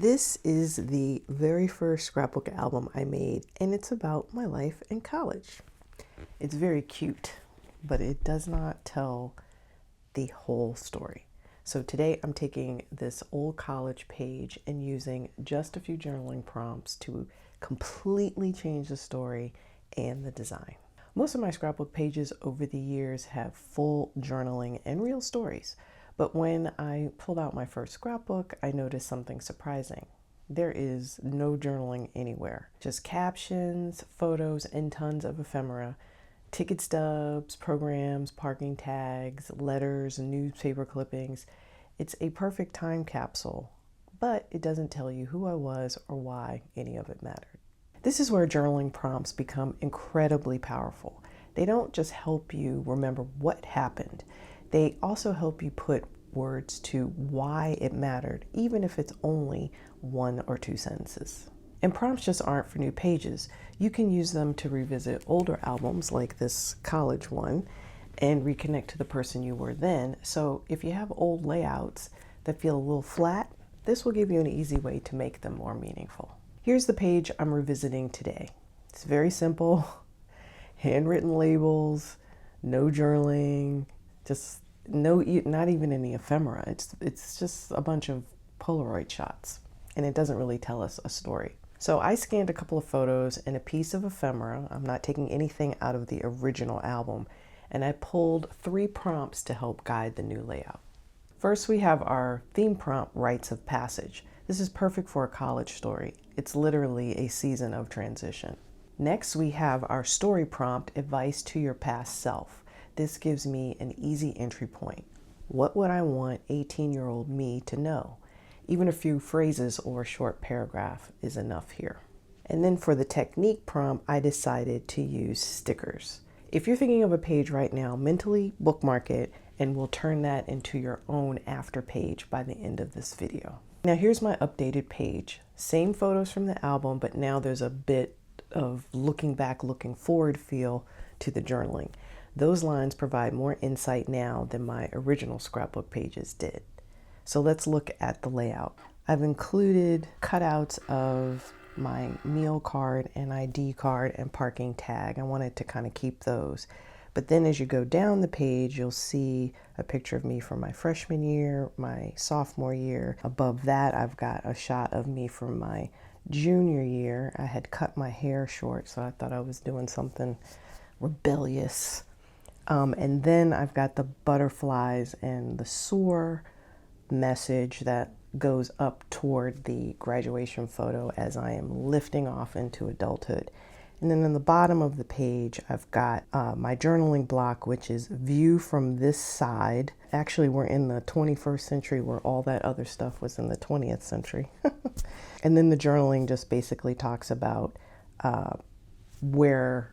This is the very first scrapbook album I made, and it's about my life in college. It's very cute, but it does not tell the whole story. So today I'm taking this old college page and using just a few journaling prompts to completely change the story and the design. Most of my scrapbook pages over the years have full journaling and real stories. But when I pulled out my first scrapbook, I noticed something surprising. There is no journaling anywhere, just captions, photos, and tons of ephemera, ticket stubs, programs, parking tags, letters, and newspaper clippings. It's a perfect time capsule, but it doesn't tell you who I was or why any of it mattered. This is where journaling prompts become incredibly powerful. They don't just help you remember what happened. They also help you put words to why it mattered, even if it's only 1 or 2 sentences. And prompts just aren't for new pages. You can use them to revisit older albums like this college one and reconnect to the person you were then. So if you have old layouts that feel a little flat, this will give you an easy way to make them more meaningful. Here's the page I'm revisiting today. It's very simple, handwritten labels, no journaling, just not even any ephemera. It's just a bunch of Polaroid shots, and it doesn't really tell us a story. So I scanned a couple of photos and a piece of ephemera. I'm not taking anything out of the original album, and I pulled 3 prompts to help guide the new layout. First, we have our theme prompt, Rites of Passage. This is perfect for a college story. It's literally a season of transition. Next, we have our story prompt, Advice to Your Past Self. This gives me an easy entry point. What would I want 18-year-old me to know? Even a few phrases or a short paragraph is enough here. And then for the technique prompt, I decided to use stickers. If you're thinking of a page right now, mentally bookmark it, and we'll turn that into your own after page by the end of this video. Now here's my updated page. Same photos from the album, but now there's a bit of looking back, looking forward feel to the journaling. Those lines provide more insight now than my original scrapbook pages did. So let's look at the layout. I've included cutouts of my meal card and ID card and parking tag. I wanted to kind of keep those. But then as you go down the page, you'll see a picture of me from my freshman year, my sophomore year. Above that, I've got a shot of me from my junior year. I had cut my hair short, so I thought I was doing something rebellious. And then I've got the butterflies and the soar message that goes up toward the graduation photo as I am lifting off into adulthood. And then in the bottom of the page, I've got my journaling block, which is view from this side. Actually, we're in the 21st century where all that other stuff was in the 20th century. And then the journaling just basically talks about where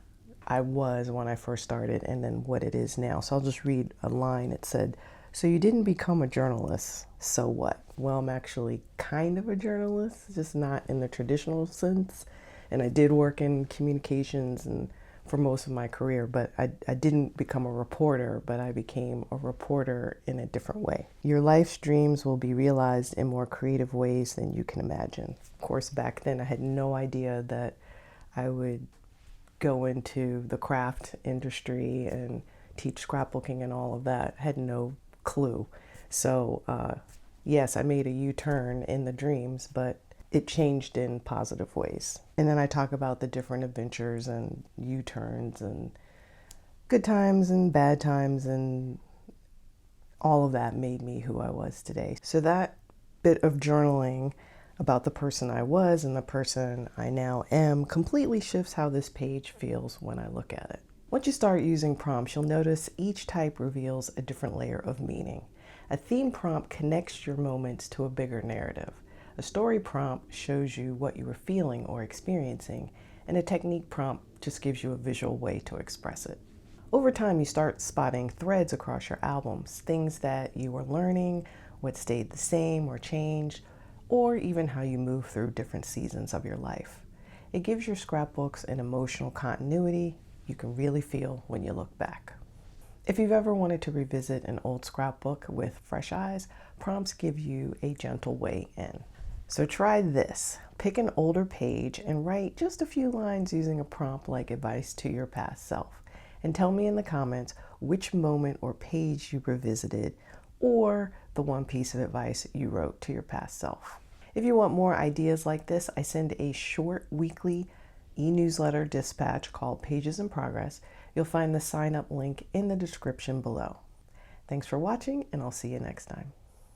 I was when I first started and then what it is now. So I'll just read a line. It said, "So you didn't become a journalist, so what?" Well, I'm actually kind of a journalist, just not in the traditional sense. And I did work in communications and for most of my career, but I didn't become a reporter, but I became a reporter in a different way. Your life's dreams will be realized in more creative ways than you can imagine. Of course, back then I had no idea that I would go into the craft industry and teach scrapbooking and all of that. I had no clue. So yes, I made a U-turn in the dreams, but it changed in positive ways. And then I talk about the different adventures and U-turns and good times and bad times, and all of that made me who I was today. So that bit of journaling about the person I was and the person I now am completely shifts how this page feels when I look at it. Once you start using prompts, you'll notice each type reveals a different layer of meaning. A theme prompt connects your moments to a bigger narrative. A story prompt shows you what you were feeling or experiencing, and a technique prompt just gives you a visual way to express it. Over time, you start spotting threads across your albums, things that you were learning, what stayed the same or changed, or even how you move through different seasons of your life. It gives your scrapbooks an emotional continuity you can really feel when you look back. If you've ever wanted to revisit an old scrapbook with fresh eyes, prompts give you a gentle way in. So try this. Pick an older page and write just a few lines using a prompt like advice to your past self. And tell me in the comments which moment or page you revisited or the one piece of advice you wrote to your past self. If you want more ideas like this, I send a short weekly e-newsletter dispatch called Pages in Progress. You'll find the sign up link in the description below. Thanks for watching, and I'll see you next time.